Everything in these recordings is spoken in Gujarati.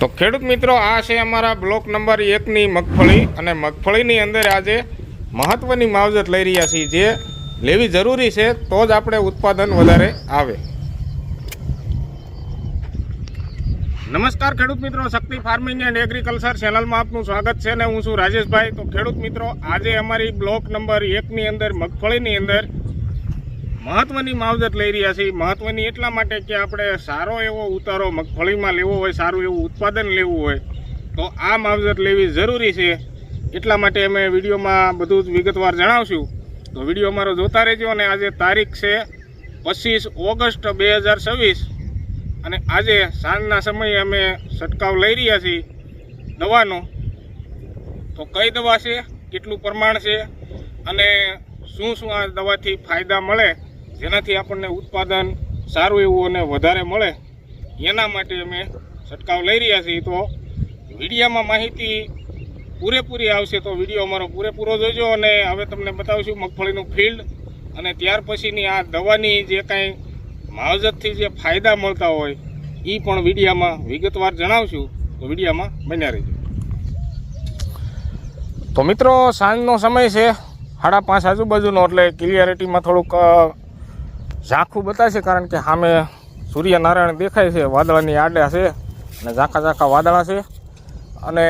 તો ખેડૂત મિત્રો, આ છે અમારા બ્લોક નંબર 1ની મગફળી અને મગફળીની અંદર આજે મહત્વની માવજત લઈ રહ્યા છીએ, જે લેવી જરૂરી છે તો જ આપણે ઉત્પાદન વધારે આવે. નમસ્કાર ખેડૂત મિત્રો, શક્તિ ફાર્મિંગ એન્ડ એગ્રીકલ્ચર ચેનલમાં આપનું સ્વાગત છે ને હું છું રાજેશભાઈ. તો ખેડૂત મિત્રો, આજે અમારી બ્લોક નંબર 1ની અંદર મગફળીની અંદર મહત્વની માવજત લઈ રહ્યા છીએ. મહત્વની એટલા માટે કે આપણે સારો એવો ઉતારો મગફળીમાં લેવો હોય, સારું એવું ઉત્પાદન લેવું હોય તો આ માવજત લેવી જરૂરી છે. એટલા માટે અમે વિડીયોમાં બધું જ વિગતવાર જણાવશું. તો વિડીયો અમારો જોતા રહેજો. અને આજે તારીખ છે 25 ઓગસ્ટ 2026 અને આજે સાંજના સમયે અમે છંટકાવ લઈ રહ્યા છીએ દવાનો. તો કઈ દવા છે, કેટલું પ્રમાણ છે અને શું શું આ દવાથી ફાયદા મળે, જેનાથી આપણને ઉત્પાદન સારું એવું અને વધારે મળે, એના માટે અમે છંટકાવ લઈ રહ્યા છીએ. તો વિડીયોમાં માહિતી પૂરેપૂરી આવશે, તો વિડીયો અમારો પૂરેપૂરો જોજો. અને હવે તમને બતાવીશું મગફળીનું ફિલ્ડ અને ત્યાર પછીની આ દવાની જે કાંઈ માવજતથી જે ફાયદા મળતા હોય એ પણ વિડીયોમાં વિગતવાર જણાવશું. તો વિડીયોમાં બન્યા રહેજો. તો મિત્રો, સાંજનો સમય છે 5:30 આજુબાજુનો, એટલે ક્લિયરિટીમાં થોડુંક ઝાંખું બતાવશે, કારણ કે સામે સૂર્યનારાયણ દેખાય છે, વાદળાની આડા છે અને ઝાંખા ઝાંખા વાદળા છે અને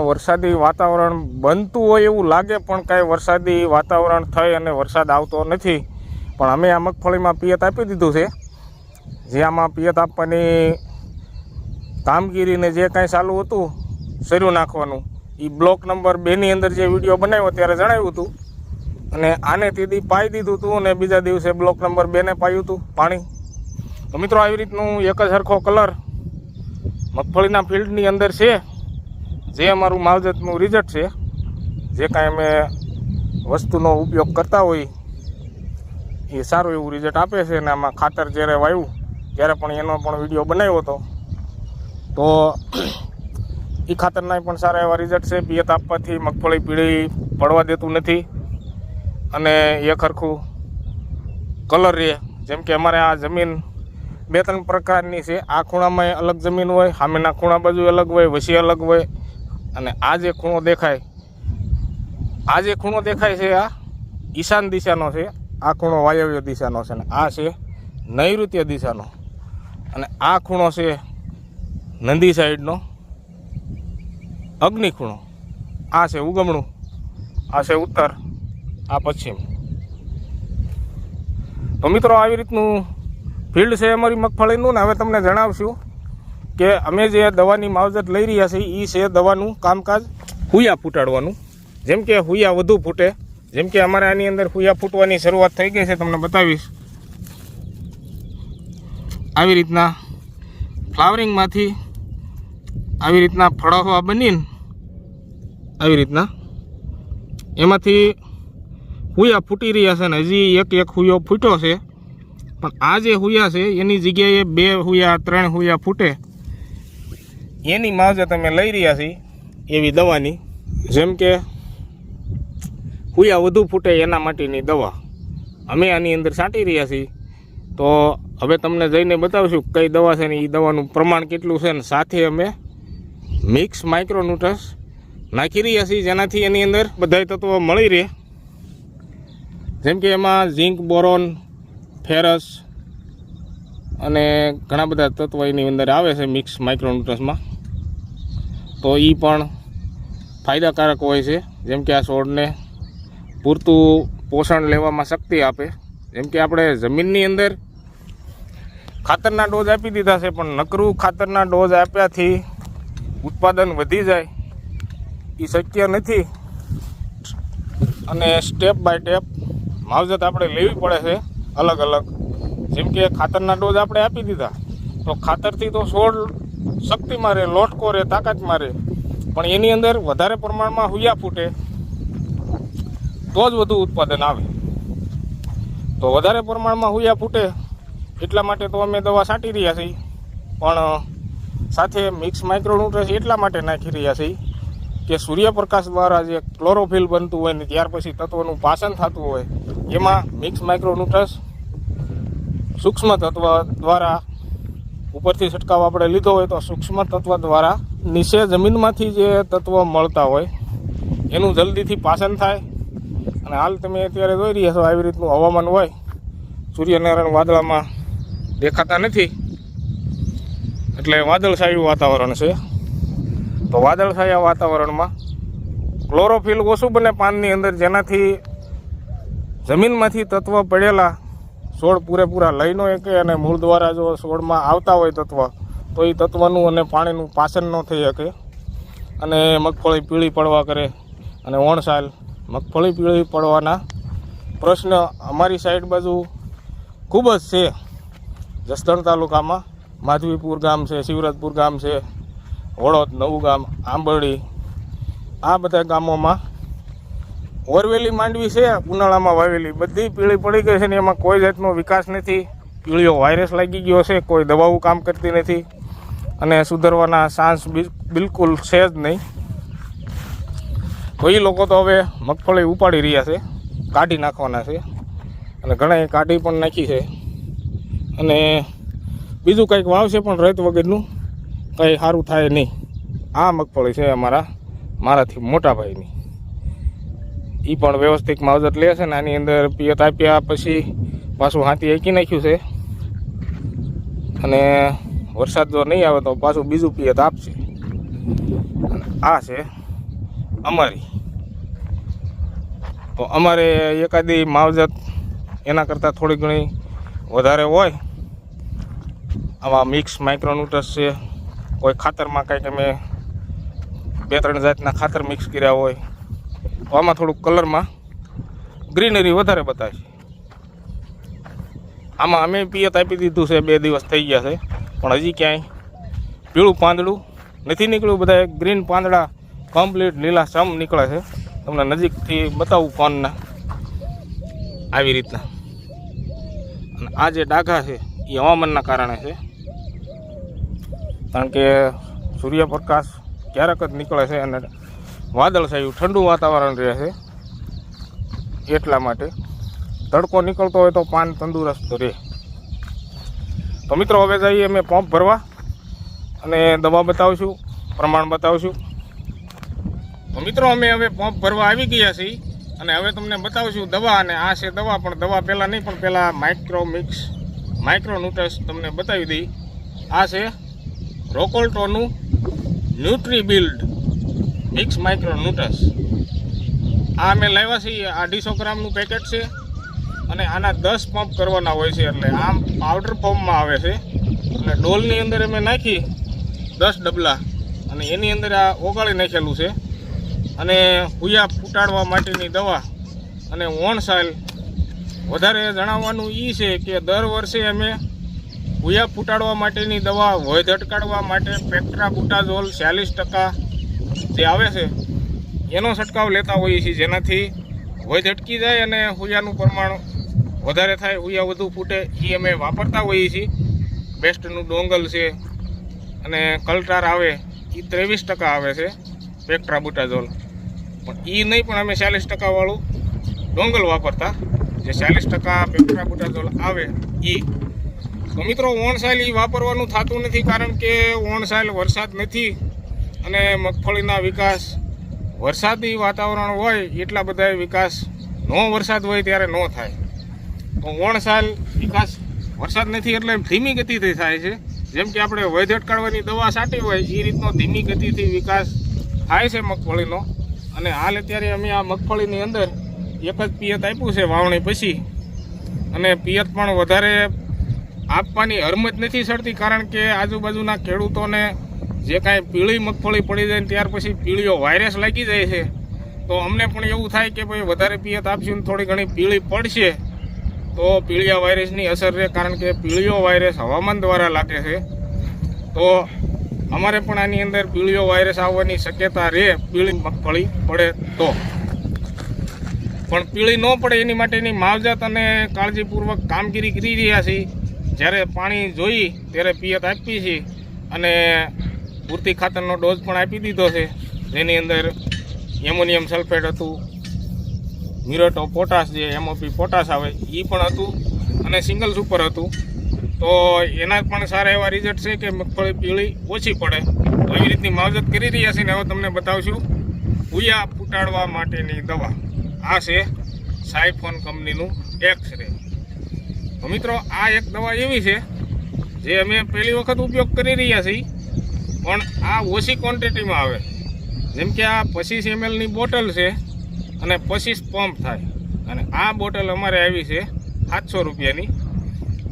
વરસાદી વાતાવરણ બનતું હોય એવું લાગે, પણ કાંઈ વરસાદી વાતાવરણ થઈ અને વરસાદ આવતો નથી. પણ અમે આ મગફળીમાં પિયત આપી દીધું છે. જે આમાં પિયત આપવાની કામગીરીને જે કાંઈ ચાલુ હતું શરૂ નાખવાનું, એ બ્લોક નંબર 2ની અંદર જે વિડીયો બનાવ્યો ત્યારે જણાવ્યું હતું. અને આને તેથી પાઈ દીધું હતું અને બીજા દિવસે બ્લોક નંબર 2ને પાયું હતું પાણી. તો મિત્રો, આવી રીતનું એક જ સરખો કલર મગફળીના ફિલ્ડની અંદર છે, જે અમારું માવજતનું રિઝલ્ટ છે. જે કાંઈ અમે વસ્તુનો ઉપયોગ કરતા હોય એ સારું એવું રિઝલ્ટ આપે છે. અને આમાં ખાતર જ્યારે વાવ્યું ત્યારે પણ એનો પણ વિડીયો બનાવ્યો હતો, તો એ ખાતરના પણ સારા એવા રિઝલ્ટ છે. પિયત આપવાથી મગફળી પીળી પડવા દેતું નથી અને એક સરખું કલર રહે. જેમ કે અમારે આ જમીન 2-3 પ્રકારની છે. આ ખૂણામાં અલગ જમીન હોય, સામેના ખૂણા બાજુ અલગ હોય, વસી અલગ હોય. અને આ જે ખૂણો દેખાય છે આ ઈશાન દિશાનો છે, આ ખૂણો વાયવ્ય દિશાનો છે, અને આ છે નૈઋત્ય દિશાનો. અને આ ખૂણો છે નંદી સાઈડનો અગ્નિ ખૂણો. આ છે ઉગમણું, આ છે ઉત્તર, આ પશ્ચિમ. તો મિત્રો, આવી રીતનું ફિલ્ડ છે અમારી મગફળીનું. ને હવે તમને જણાવશું કે અમે જે દવાની માવજત લઈ રહ્યા છીએ એ છે દવાનું કામકાજ હુયા ફૂટાડવાનું. જેમ કે હુયા વધુ ફૂટે, જેમ કે અમારે આની અંદર હુયા ફૂટવાની શરૂઆત થઈ ગઈ છે, તમને બતાવીશ. આવી રીતના ફ્લાવરિંગમાંથી આવી રીતના ફળોવા બનીને આવી રીતના એમાંથી હુયા ફૂટી રહ્યા છે. ને હજી એક હુયો ફૂટ્યો છે, પણ આ જે હુયા છે એની જગ્યાએ 2 હુયા 3 હુયા ફૂટે, એની માવજત અમે લઈ રહ્યા છીએ એવી દવાની. જેમ કે હુયા વધુ ફૂટે એના માટેની દવા અમે આની અંદર છાંટી રહ્યા છીએ. તો હવે તમને જઈને બતાવશું કઈ દવા છે ને એ દવાનું પ્રમાણ કેટલું છે. ને સાથે અમે મિક્સ માઇક્રોન્યુટ્રન્સ નાખી રહ્યા છીએ, જેનાથી એની અંદર બધાય તત્વો મળી રહે. જેમ કે એમાં ઝીંક, બોરોન, ફેરસ અને ઘણા બધા તત્વો એની અંદર આવે છે મિક્સ માઇક્રોન્યુટ્રન્સમાં. તો એ પણ ફાયદાકારક હોય છે. જેમ કે આ છોડને પૂરતું પોષણ લેવામાં શક્તિ આપે. જેમ કે આપણે જમીનની અંદર ખાતરના ડોઝ આપી દીધા છે, પણ નકરું ખાતરના ડોઝ આપ્યાથી ઉત્પાદન વધી જાય એ શક્ય નથી. અને સ્ટેપ બાય સ્ટેપ માવજત આપણે લેવી પડે છે અલગ અલગ. જેમ કે ખાતરના ડોઝ આપણે આપી દીધા તો ખાતરથી તો છોડ શક્તિ મારે, લોટકો રહે, તાકાત મારે, પણ એની અંદર વધારે પ્રમાણમાં હુયા ફૂટે તો જ વધુ ઉત્પાદન આવે. તો વધારે પ્રમાણમાં હુયા ફૂટે એટલા માટે તો અમે દવા છાંટી રહ્યા છીએ, પણ સાથે મિક્સ માઇક્રોન્યુટ્રન્સ એટલા માટે નાખી રહ્યા છીએ કે સૂર્યપ્રકાશ દ્વારા જે ક્લોરોફિલ બનતું હોય ને ત્યાર પછી તત્વોનું પાચન થતું હોય, એમાં મિક્સ માઇક્રોન્યુટ્રન્સ સૂક્ષ્મ તત્વ દ્વારા ઉપરથી છંટકાવ આપણે લીધો હોય તો સૂક્ષ્મ તત્વ દ્વારા નીચે જમીનમાંથી જે તત્વ મળતા હોય એનું જલ્દીથી પાચન થાય. અને હાલ તમે અત્યારે જોઈ રહ્યા છો આવી રીતનું હવામાન હોય, સૂર્યનારાયણ વાદળામાં દેખાતા નથી એટલે વાદળછાયું વાતાવરણ છે. તો વાદળછાયા વાતાવરણમાં ક્લોરોફિલ ઓછું બને પાનની અંદર, જેનાથી જમીનમાંથી તત્વ પડેલા છોડ પૂરેપૂરા લઈ ન શકે અને મૂળ દ્વારા જો છોડમાં આવતા હોય તત્વ તો એ તત્વનું અને પાણીનું પાચન ન થઈ શકે અને મગફળી પીળી પડવા કરે. અને ઓણસાલ મગફળી પીળી પડવાના પ્રશ્ન અમારી સાઈડ બાજુ ખૂબ જ છે. જસદણ તાલુકામાં માધવીપુર ગામ છે, શિવરજપુર ગામ છે, વડોદ, નવું ગામ, આંબરડી, આ બધા ગામોમાં ઓરવેલી માંડવી છે ઉનાળામાં વાવેલી, બધી પીળી પડી ગઈ છે ને એમાં કોઈ જાતનો વિકાસ નથી. પીળીઓ વાયરસ લાગી ગયો છે, કોઈ દવાઓ કામ કરતી નથી અને સુધરવાના ચાન્સ બિલકુલ છે જ નહીં. તો એ લોકો તો હવે મગફળી ઉપાડી રહ્યા છે, કાઢી નાખવાના છે અને ઘણાએ કાઢી પણ નાખી છે. અને બીજું કંઈક વાવશે પણ રત વગરનું કંઈ સારું થાય નહીં. આ મગફળી છે મારાથી મોટા ભાઈની, એ પણ વ્યવસ્થિત માવજત લે છે ને આની અંદર પિયત આપ્યા પછી પાછું હાથી એકી નાખ્યું છે અને વરસાદ જો નહીં આવે તો પાછું બીજું પિયત આપશે. અને આ છે અમારી. તો અમારે એકાદી માવજત એના કરતાં થોડી ઘણી વધારે હોય. આમાં મિક્સ માઇક્રોન્યુટ્રન્સ છે, કોઈ ખાતરમાં કંઈક અમે 2-3 જાતના ખાતર મિક્સ કર્યા હોય તો આમાં થોડુંક કલરમાં ગ્રીનરી વધારે બતાવે. આમાં અમે પિયત આપી દીધું છે, 2 દિવસ થઈ ગયા છે પણ હજી ક્યાંય પીળું પાંદડું નથી નીકળ્યું. બધા ગ્રીન પાંદડા કમ્પ્લીટ લીલા સમ નીકળે છે. તમને નજીકથી બતાવું ફોનના આવી રીતના. અને આ જે ડાઘા છે એ હવામાનના કારણે છે, કારણ કે સૂર્યપ્રકાશ ક્યારેક જ નીકળે છે અને વાદળછાયું ઠંડુ વાતાવરણ રહે છે, એટલા માટે. તડકો નીકળતો હોય તો પાન તંદુરસ્ત રહે. તો મિત્રો હવે જઈએ અમે પંપ ભરવા અને દવા બતાવશું, પ્રમાણ બતાવશું. તો મિત્રો અમે હવે પંપ ભરવા આવી ગયા છીએ અને હવે તમને બતાવશું દવા. અને આ છે દવા, પણ દવા પહેલાં નહીં, પણ પહેલાં માઇક્રોન્યુટ્રન્સ તમને બતાવી દઈ. આ છે રોકોલ્ટોનું ન્યુટ્રી બિલ્ડ મિક્સ માઇક્રોન્યુટ્રન્સ. આ અમે લાવ્યા છીએ, 250 ગ્રામનું પેકેટ છે અને આના 10 પંપ કરવાના હોય છે. એટલે આમ પાવડર ફોર્મમાં આવે છે અને ડોલની અંદર અમે નાખી 10 ડબલા અને એની અંદર આ ઓગાળી નાખેલું છે. અને ભૂયા ફૂટાડવા માટેની દવા અને ઓણસાલ. વધારે જણાવવાનું એ છે કે દર વર્ષે અમે ભૂયા ફૂટાડવા માટેની દવા, વોય અટકાડવા માટે પેટ્રાબુટાઝોલ 40% જે આવે છે એનો છંટકાવ લેતા હોઈએ છીએ, જેનાથી વોય અટકી જાય અને ભૂયાનું પ્રમાણ વધારે થાય, ભૂયા વધુ ફૂટે. એ અમે વાપરતા હોઈએ છીએ. બેસ્ટનું ડોંગલ છે અને કલ્ટાર આવે એ 23% આવે છે પેટ્રાબુટાઝોલ, પણ એ નહીં, પણ અમે 40% વાળું ડોંગલ વાપરતા, જે 40% પેટ્રાબુટાઝોલ આવે એ. તો મિત્રો ઓણસાઇલ એ વાપરવાનું થતું નથી, કારણ કે ઓણસાઇલ વરસાદ નથી અને મગફળીના વિકાસ વરસાદી વાતાવરણ હોય એટલા બધા વિકાસ નો વરસાદ હોય ત્યારે ન થાય. તો ઓણસાઇલ વિકાસ વરસાદ નથી એટલે ધીમી ગતિથી થાય છે. જેમ કે આપણે વૈધ અટકાડવાની દવા છાંટી હોય એ રીતનો ધીમી ગતિથી વિકાસ થાય છે મગફળીનો. અને હાલ અત્યારે અમે આ મગફળીની અંદર એક જ પિયત આપ્યું છે વાવણી પછી, અને પિયત પણ વધારે આપવાની હરમત નથી ચડતી, કારણ કે આજુબાજુના ખેડૂતોને જે કાંઈ પીળી મગફળી પડી જાય ત્યાર પછી પીળીઓ વાયરસ લાગી જાય છે. તો અમને પણ એવું થાય કે ભાઈ વધારે પિયત આપશું ને થોડી ઘણી પીળી પડશે તો પીળિયા વાયરસની અસર રહે, કારણ કે પીળિયો વાયરસ હવામાન દ્વારા લાગે છે. તો અમારે પણ આની અંદર પીળિયો વાયરસ આવવાની શક્યતા રહે પીળી મગફળી પડે તો. પણ પીળી ન પડે એની માટેની માવજત અને કાળજીપૂર્વક કામગીરી કરી રહ્યા છીએ. જ્યારે પાણી જોઈ ત્યારે પિયત આપીએ છીએ અને પૂરતી ખાતરનો ડોઝ પણ આપી દીધો છે, જેની અંદર એમોનિયમ સલ્ફેટ હતું, મ્યુરેટ ઓફ પોટાશ જે MOP પોટાશ આવે એ પણ હતું અને સિંગલ સુપર હતું. તો એના પણ સારા એવા રિઝલ્ટ છે કે મગફળી પીળી ઓછી પડે. તો એવી રીતની માવજત કરી રહ્યા છીએ ને હવે તમને બતાવશું ભૂયા ફૂટાડવા માટેની દવા. આ છે સાયફોન કંપનીનું એક્સ-રે. તો મિત્રો આ એક દવા એવી છે જે અમે પહેલી વખત ઉપયોગ કરી રહ્યા છીએ, પણ આ ઓછી ક્વોન્ટિટીમાં આવે. જેમ કે આ 25 ml બોટલ છે અને 25 પંપ થાય, અને આ બોટલ અમારે આવી છે 700 રૂપિયાની.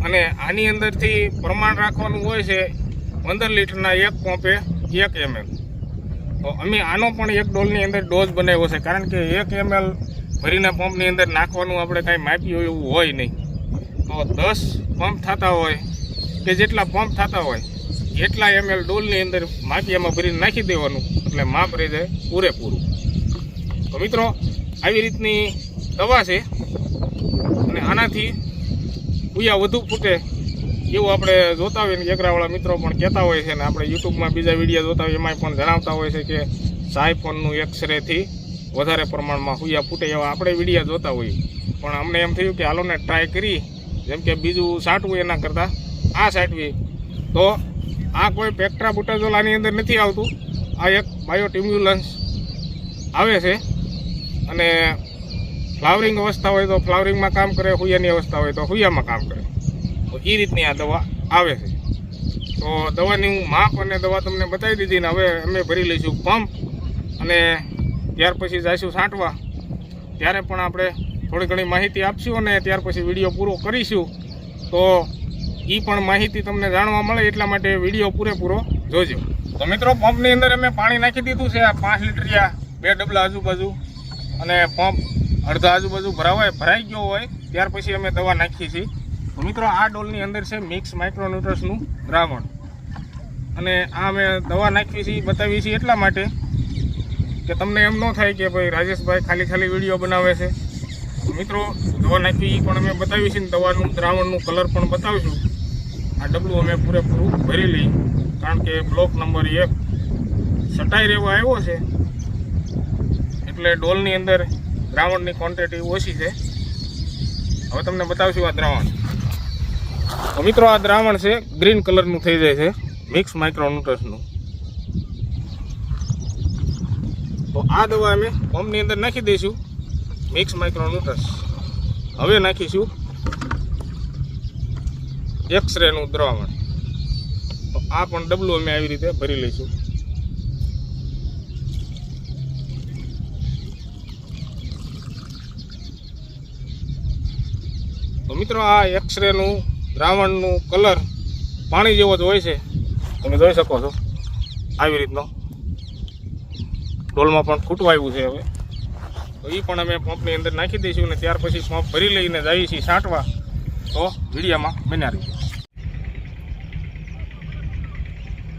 અને આની અંદરથી પ્રમાણ રાખવાનું હોય છે 15 લીટરના એક પંપે 1 ml. તો અમે આનો પણ એક ડોલની અંદર ડોઝ બનાવ્યો છે, કારણ કે 1 ml ભરીને પંપની અંદર નાખવાનું આપણે કાંઈ માપ્યું હોય એવું હોય નહીં. તો 10 પંપ થતા હોય કે જેટલા પંપ થતા હોય એટલા ml ડોલની અંદર માપિયામાં ભરીને નાખી દેવાનું, એટલે માપ રહી જાય પૂરેપૂરું. તો મિત્રો આવી રીતની દવા છે, અને આનાથી ભૂયા વધુ ફૂટે એવું આપણે જોતા હોઈએ. એગરાવાળા મિત્રો પણ કહેતા હોય છે, ને આપણે યુટ્યુબમાં બીજા વિડીયો જોતા હોય એમાં પણ જણાવતા હોય છે કે સાયફોનનું એક્સ-રેથી વધારે પ્રમાણમાં ભૂયા ફૂટે એવા આપણે વિડીયો જોતા હોઈએ. પણ અમને એમ થયું કે હાલોને ટ્રાય કરી, જેમ કે બીજું સાટવું એના કરતાં આ સાટવી. તો આ કોઈ પેક્ટ્રા બુટાઝોલ આની અંદર નથી આવતું. આ એક બાયોસ્ટિમ્યુલન્સ આવે છે, અને ફ્લાવરિંગ અવસ્થા હોય તો ફ્લાવરિંગમાં કામ કરે, હુયાની અવસ્થા હોય તો હુયામાં કામ કરે. તો એ રીતની આ દવા આવે છે. તો દવાની હું માપ અને દવા તમને બતાવી દીધી, ને હવે અમે ભરી લઈશું પંપ, અને ત્યાર પછી જઈશું છાંટવા. ત્યારે પણ આપણે થોડી ઘણી માહિતી આપશું, અને ત્યાર પછી વિડીયો પૂરો કરીશું. તો એ પણ માહિતી તમને જાણવા મળે એટલા માટે વિડીયો પૂરેપૂરો જોજો. તો મિત્રો પંપની અંદર અમે પાણી નાખી દીધું છે, આ 5 લીટરિયા 2 ડબલા આજુબાજુ, અને પંપ અડધા આજુબાજુ ભરાઈ ગયો હોય ત્યાર પછી અમે દવા નાખીએ છીએ. તો મિત્રો આ ડોલની અંદર છે મિક્સ માઇક્રોન્યુટ્રન્સનું દ્રાવણ, અને આ અમે દવા નાખીએ છીએ બતાવીએ છીએ એટલા માટે કે તમને એમ ન થાય કે ભાઈ રાજેશભાઈ ખાલી વિડીયો બનાવે છે. મિત્રો દવા નાખી પણ અમે બતાવીએ છીએ, દવાનું દ્રાવણનું કલર પણ બતાવીશું. આ ડબલું અમે પૂરેપૂરું ભરી લઈ, કારણ કે બ્લોક નંબર 1 સટાઈ રહેવા આવ્યો છે, એટલે ડોલની અંદર દ્રાવણની ક્વોન્ટિટી ઓછી છે. હવે તમને બતાવશું આ દ્રાવણ. તો મિત્રો આ દ્રાવણ છે ગ્રીન કલરનું થઈ જાય છે, મિક્સ માઇક્રોન્યુટ્રન્સનું. તો આ દવા અમે પંપની અંદર નાખી દઈશું, મિક્સ માઇક્રોન્યુટ્રન્સ. હવે નાખીશું એક્સ-રેનું દ્રાવણ. તો આ પણ ડબલું અમે આવી રીતે ભરી લઈશું. તો મિત્રો આ એક્સ-રેનું દ્રાવણનું કલર પાણી જેવો જ હોય છે, તમે જોઈ શકો છો. આવી રીતનો ડોલમાં પણ ફૂટવા આવ્યું છે. હવે તો એ પણ અમે પંપની અંદર નાખી દઈશું, અને ત્યાર પછી પંપ ભરી લઈને જઈએ છીએ છાંટવા. તો વિડીયામાં બન્યા રહીશું.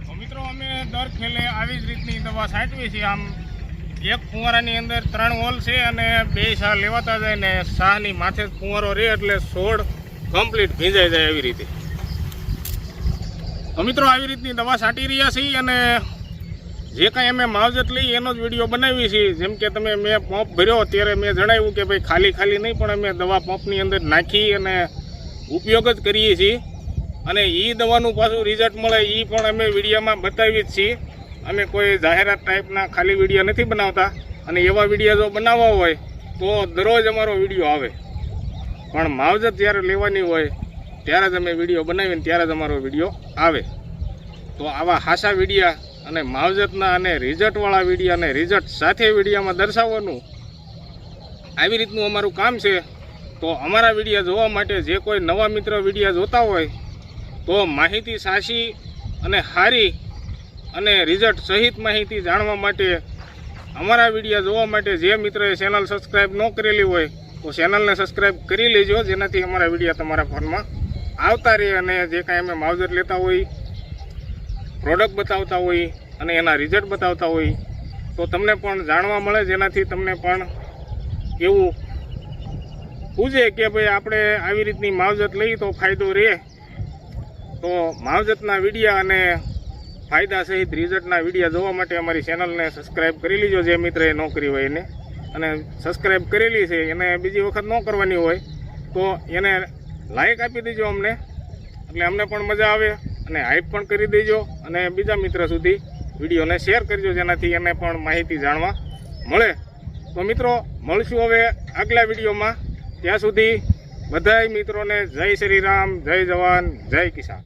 તો મિત્રો અમે દર ખેલે આવી જ રીતની દવા છાંટવી છીએ. આમ એક ફુવારાની અંદર 3 હોલ છે, અને 2 શાહ લેવાતા જાય, ને શાહની માથે જ ફુવારો રહે એટલે છોડ કમ્પ્લીટ ભીંજાઈ જાય એવી રીતે. તો મિત્રો આવી રીતની દવા છાંટી રહ્યા છીએ, અને જે કાંઈ અમે માવજત લઈ એનો જ વિડીયો બનાવીએ છીએ. જેમ કે મેં પંપ ભર્યો ત્યારે મેં જણાવ્યું કે ભાઈ ખાલી નહીં, પણ અમે દવા પંપની અંદર નાખી અને ઉપયોગ જ કરીએ છીએ. અને એ દવાનું પાછું રિઝલ્ટ મળે એ પણ અમે વિડીયોમાં બતાવીએ જ છીએ. અમે કોઈ જાહેરાત ટાઈપના ખાલી વિડીયો નથી બનાવતા, અને એવા વિડીયો જો બનાવવા હોય તો દરરોજ અમારો વિડીયો આવે. પણ માવજત જ્યારે લેવાની હોય ત્યારે જ અમે વિડીયો બનાવીને ત્યારે જ અમારો વિડીયો આવે. તો આવા હાસા વિડીયા અને માવજતના અને રિઝલ્ટવાળા વિડીયો અને રિઝલ્ટ સાથે વિડીયોમાં દર્શાવવાનું, આવી રીતનું અમારું કામ છે. તો અમારા વિડીયો જોવા માટે જે કોઈ નવા મિત્ર વિડીયો જોતા હોય તો માહિતી સાચી અને સારી અને રિઝલ્ટ સહિત માહિતી જાણવા માટે, અમારા વિડીયો જોવા માટે જે મિત્રએ ચેનલ સબસ્ક્રાઈબ ન કરેલી હોય તો ચેનલને સબસ્ક્રાઈબ કરી લેજો, જેનાથી અમારા વિડીયો તમારા ફોનમાં આવતા રહે. અને જે કાંઈ અમે માવજત લેતા હોય, પ્રોડક્ટ બતાવતા હોય અને એના રિઝલ્ટ બતાવતા હોય તો તમને પણ જાણવા મળે, જેનાથી તમને પણ એવું પૂછે કે ભાઈ આપણે આવી રીતની માવજત લઈ તો ફાયદો રહે. તો માવજતના વિડીયા અને ફાયદા સહિત રિઝલ્ટના વિડીયો જોવા માટે અમારી ચેનલને સબસ્ક્રાઈબ કરી લીજો, જે મિત્રએ ન કરી હોય એને. અને સબસ્ક્રાઈબ કરેલી છે એને બીજી વખત ન કરવાની હોય તો એને લાઈક આપી દેજો અમને, એટલે અમને પણ મજા આવે અને હાઈપ પણ કરી દેજો અને બીજા મિત્ર સુધી વિડીયોને શેર કરજો, જેનાથી એને પણ માહિતી જાણવા મળે. તો મિત્રો મળશું હવે આગલા વિડીયોમાં. ત્યાં સુધી બધાય મિત્રોને જય શ્રી રામ, જય જવાન, જય કિસાન.